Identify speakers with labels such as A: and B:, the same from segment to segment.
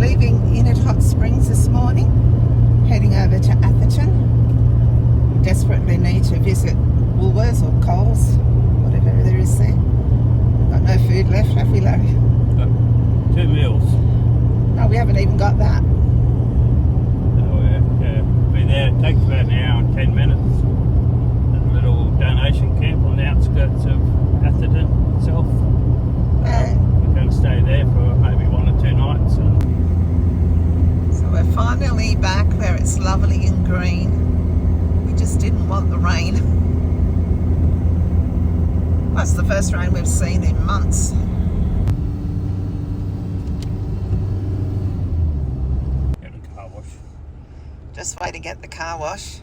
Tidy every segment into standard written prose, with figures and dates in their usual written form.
A: leaving Inn at Hot Springs this morning, heading over to Atherton. We desperately need to visit Woolworths or Coles, whatever there is there. Got no food left, have we, Larry?
B: 2 meals.
A: No, we haven't even got that.
B: Be there. It takes about an hour and 10 minutes. A little donation camp on the outskirts of Atherton itself. We're going to stay there for maybe 1 or 2 nights.
A: So we're finally back where it's lovely and green. We just didn't want the rain. That's the first rain we've seen in months.
B: Get a car wash.
A: Just way to get the car wash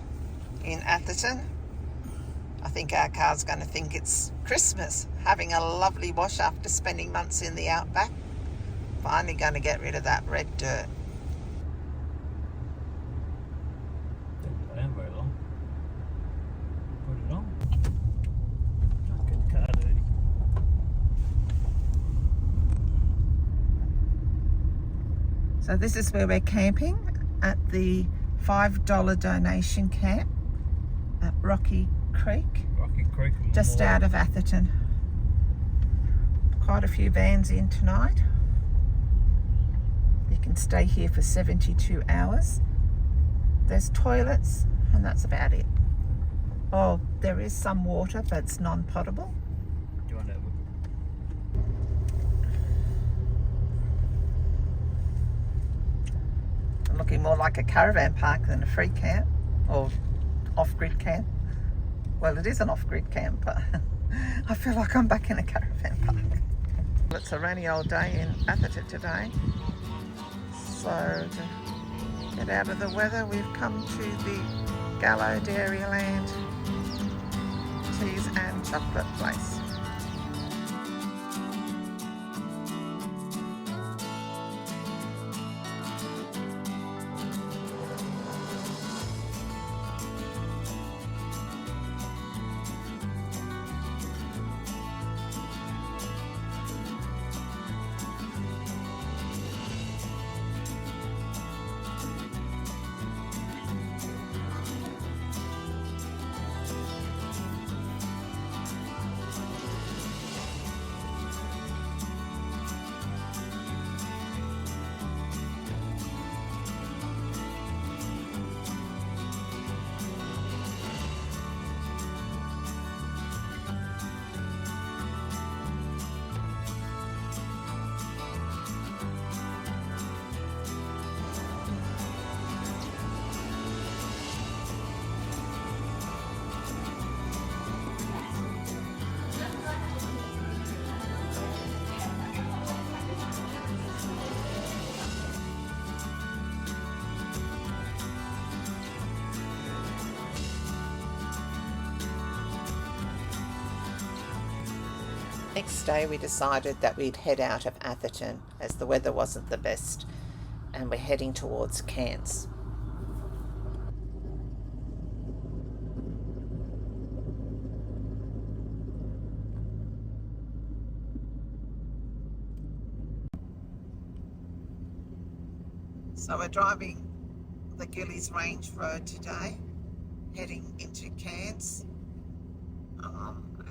A: in Atherton. I think our car's going to think it's Christmas, having a lovely wash after spending months in the outback. Finally going to get rid of that red dirt.
B: Didn't play very long. Put it on. Don't get the car dirty.
A: So this is where we're camping, at the $5 donation camp at Rocky Creek, just out of Atherton. Quite a few vans in tonight. You can stay here for 72 hours. There's toilets and that's about it. Oh, there is some water, but it's non-potable.
B: Do you want to have
A: I'm looking more like a caravan park than a free camp or off-grid camp. Well, it is an off-grid camp, but I feel like I'm back in a caravan park. It's a rainy old day in Atherton today. So to get out of the weather, we've come to the Gallo Dairyland Teas and Chocolate Place. Next day we decided that we'd head out of Atherton as the weather wasn't the best, and we're heading towards Cairns. So we're driving the Gillies Range Road today, heading into Cairns.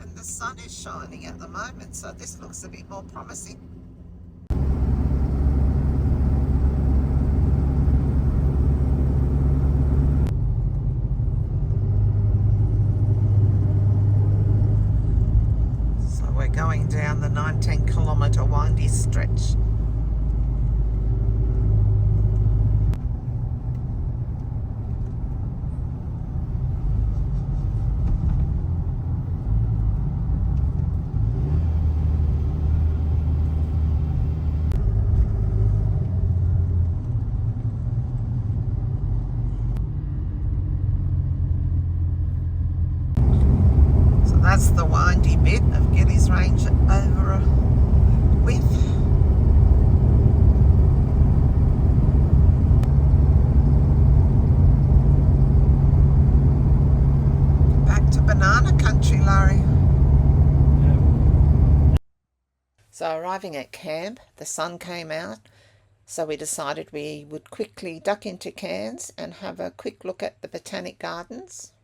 A: And the sun is shining at the moment, so this looks a bit more promising. So we're going down the 19-kilometre windy stretch. That's the windy bit of Gillies Range over with. Back to banana country, Larry. So arriving at camp, the sun came out So we decided we would quickly duck into Cairns and have a quick look at the Botanic Gardens.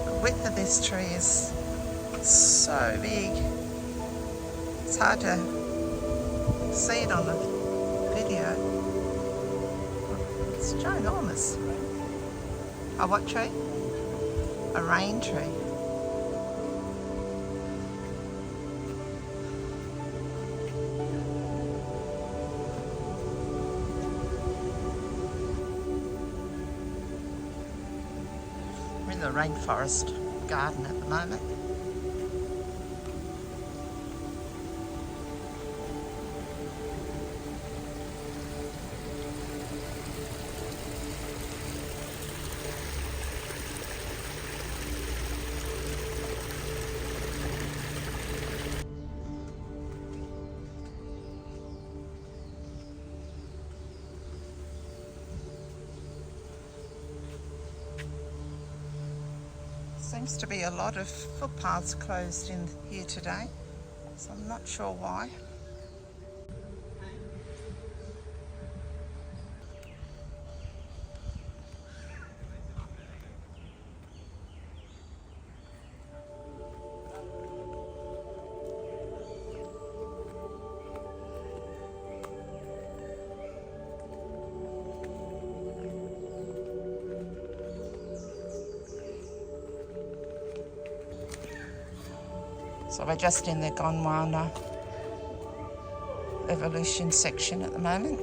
A: The width of this tree is so big. It's hard to see it on the video. It's ginormous. A what tree? A rain tree. We're in the rainforest garden at the moment. Seems to be a lot of footpaths closed in here today, so I'm not sure why. So we're just in the Gondwana evolution section at the moment.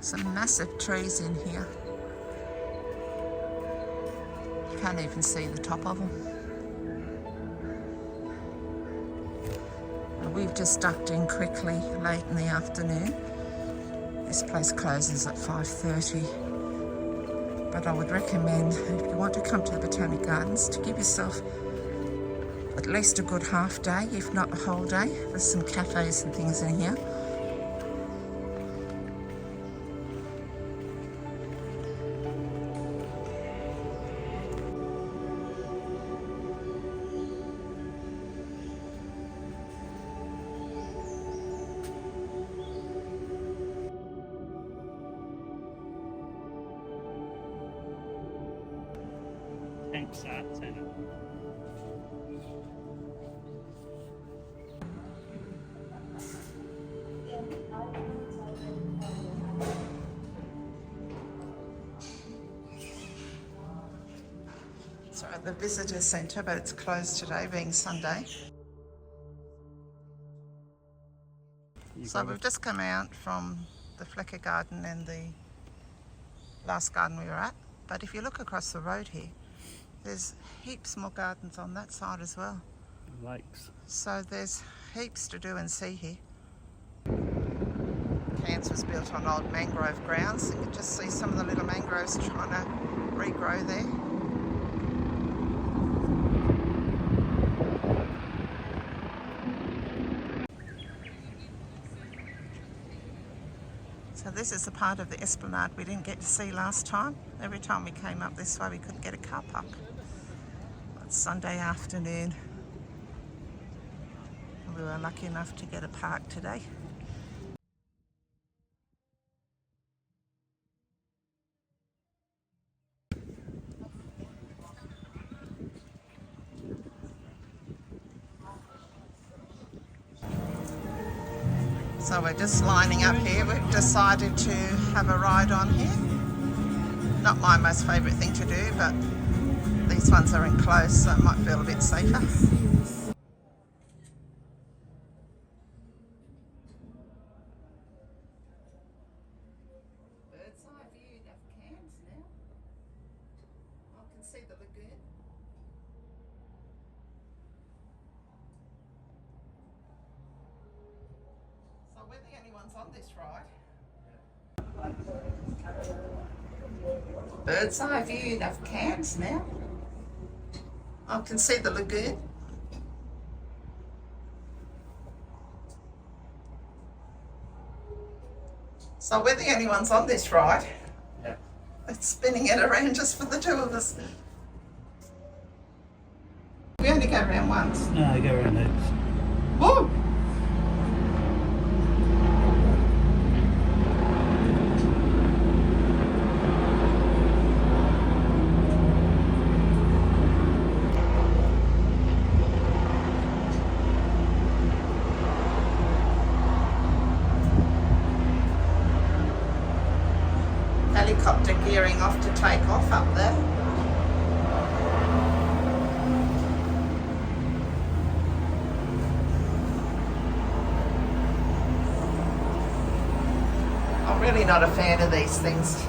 A: Some massive trees in here. You can't even see the top of them. And we've just ducked in quickly late in the afternoon. This place closes at 5:30, but I would recommend, if you want to come to the Botanic Gardens, to give yourself at least a good half day, if not a whole day. There's some cafes and things in here.
B: Thanks, Atherton.
A: So at the visitor centre, but it's closed today, being Sunday. So we've just come out from the Flecker Garden and the last garden we were at. But if you look across the road here, there's heaps more gardens on that side as well.
B: Lakes.
A: So there's heaps to do and see here. Cairns was built on old mangrove grounds. You can just see some of the little mangroves trying to regrow there. So this is the part of the esplanade we didn't get to see last time. Every time we came up this way we couldn't get a car park. It's Sunday afternoon. We were lucky enough to get a park today. So we're just lining up here. We've decided to have a ride on here. Not my most favourite thing to do, but these these ones are enclosed, so it might feel a bit safer. Bird's eye view of Cairns now. I can see the lagoon. So we're the only ones on this ride. Bird's eye view of Cairns now. I can see the lagoon. So we're the only ones on this ride.
B: Yeah.
A: It's spinning it around just for the two of us. We only go around once.
B: No, I go around next.
A: Whoa! Helicopter gearing off to take off up there. I'm really not a fan of these things.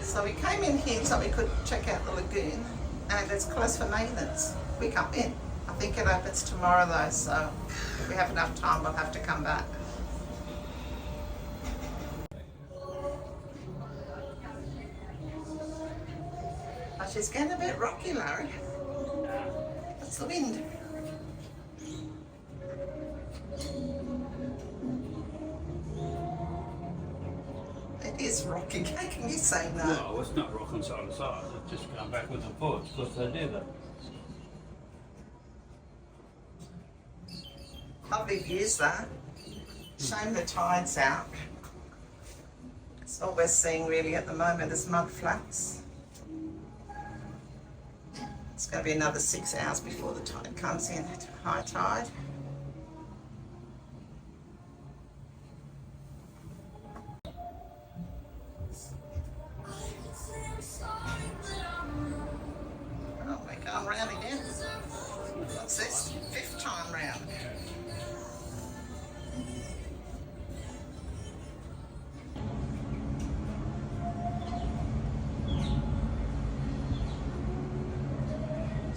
A: So we came in here so we could check out the lagoon, and it's closed for maintenance. We come in. I think it opens tomorrow though, so if we have enough time we'll have to come back. Oh, she's getting a bit rocky, Larry. That's the wind. It is rocky. How can you say no?
B: No, it's not rocking side to side. It's just going backwards and forwards because they do that.
A: Lovely views though. Shame the tide's out. It's all we're seeing really at the moment is mud flats. It's going to be another 6 hours before the tide comes in, high tide. Oh, we're going round again. What's this? 5th time round.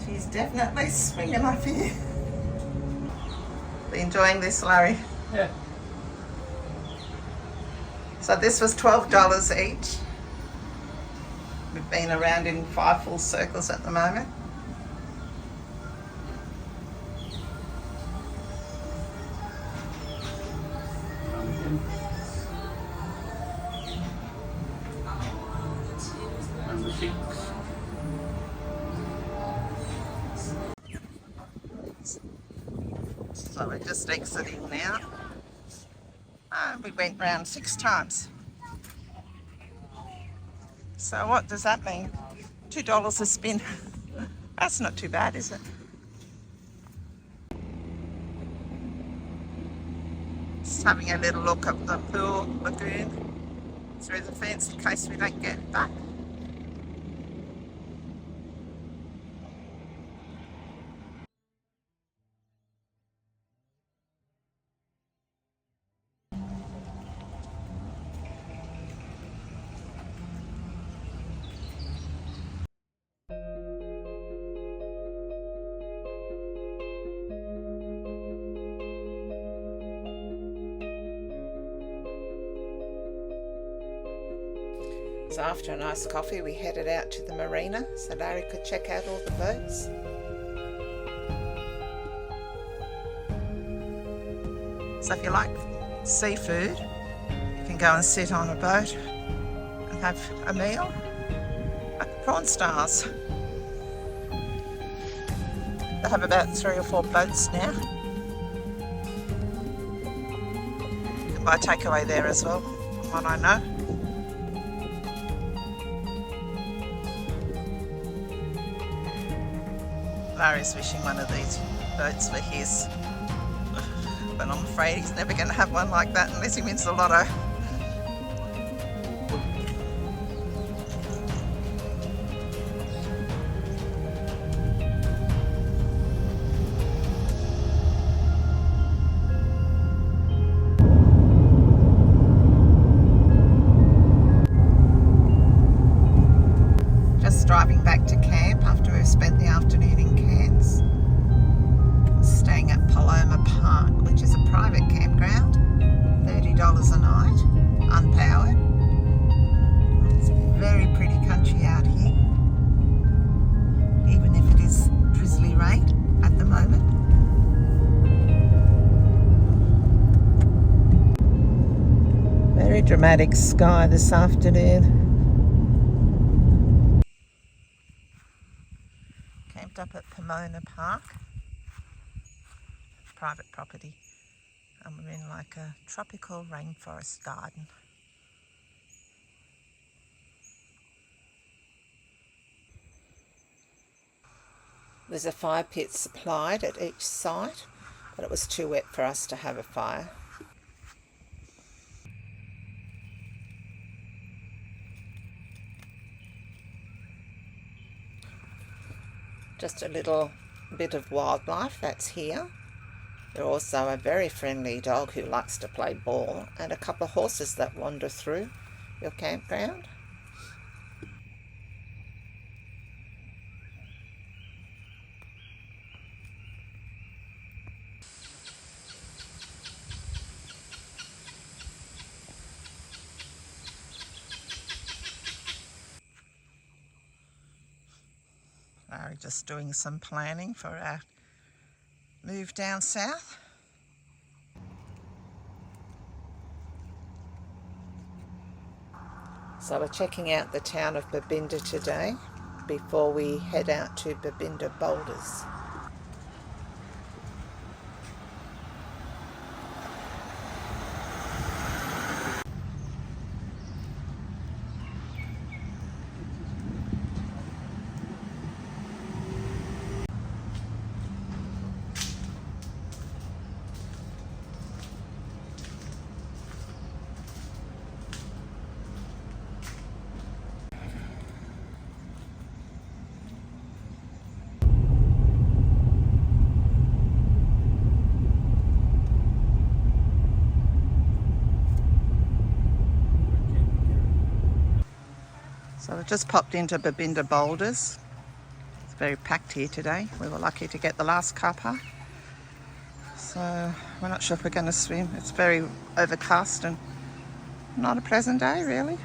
A: She's definitely swinging up here. Are you enjoying this, Larry?
B: Yeah.
A: So this was $12 each. We've been around in 5 full circles at the moment.
B: Number 6.
A: So we're just exiting now. We went round 6 times. So what does that mean? $2 a spin. That's not too bad, is it? Just having a little look at the pool lagoon through the fence in case we don't get back. So after a nice coffee we headed out to the marina so Larry could check out all the boats. So if you like seafood, you can go and sit on a boat and have a meal at Prawn Stars. They have about 3 or 4 boats now. You can buy takeaway there as well, from what I know. Larry's wishing one of these boats for his, but I'm afraid he's never going to have one like that unless he wins the lotto. Just driving back to camp after we've spent the afternoon in Cairns. Staying at Paloma Park, which is a private campground, $30 a night, unpowered. It's very pretty country out here, even if it is drizzly rain at the moment. Very dramatic sky this afternoon. Camped up at Pomona Park, private property, and we're in like a tropical rainforest garden. There's a fire pit supplied at each site, but it was too wet for us to have a fire. Just a little bit of wildlife that's here. There's also a very friendly dog who likes to play ball, and a couple of horses that wander through your campground. Larry just doing some planning for our move down south. So we're checking out the town of Babinda today before we head out to Babinda Boulders. So we've just popped into Babinda Boulders. It's very packed here today. We were lucky to get the last car park. So we're not sure if we're going to swim. It's very overcast and not a pleasant day really.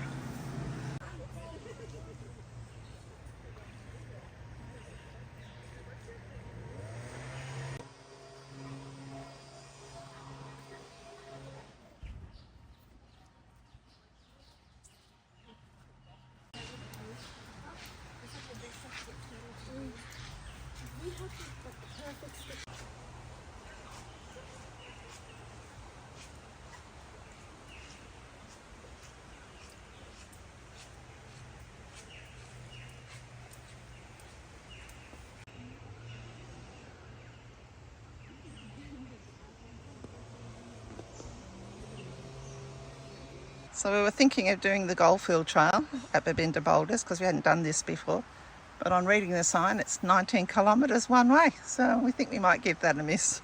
A: So we were thinking of doing the Goldfield Trail at Babinda Boulders because we hadn't done this before. But on reading the sign, it's 19 kilometres one way. So we think we might give that a miss.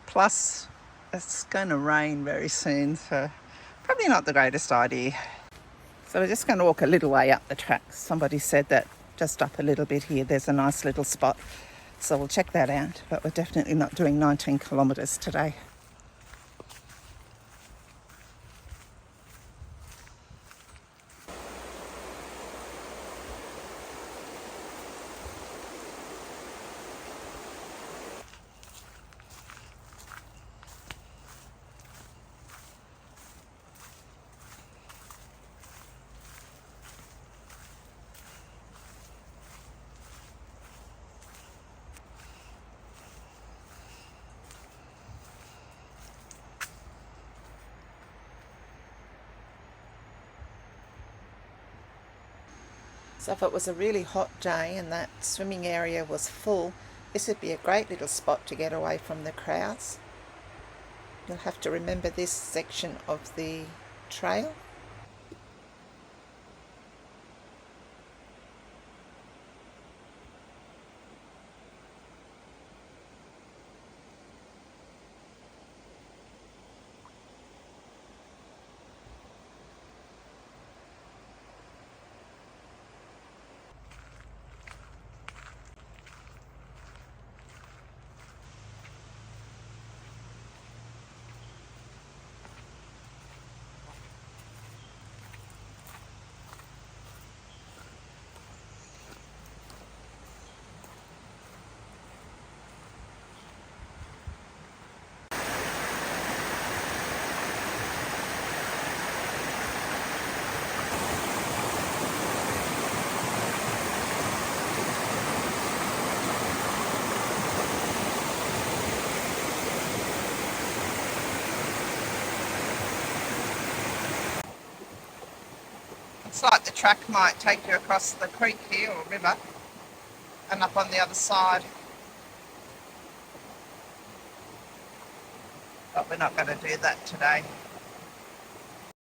A: Plus, it's going to rain very soon, so probably not the greatest idea. So we're just going to walk a little way up the track. Somebody said that just up a little bit here, there's a nice little spot. So we'll check that out. But we're definitely not doing 19 kilometres today. So if it was a really hot day and that swimming area was full, This would be a great little spot to get away from the crowds. You'll have to remember this section of the trail. It's like the track might take you across the creek here or river and up on the other side. But we're not going to do that today.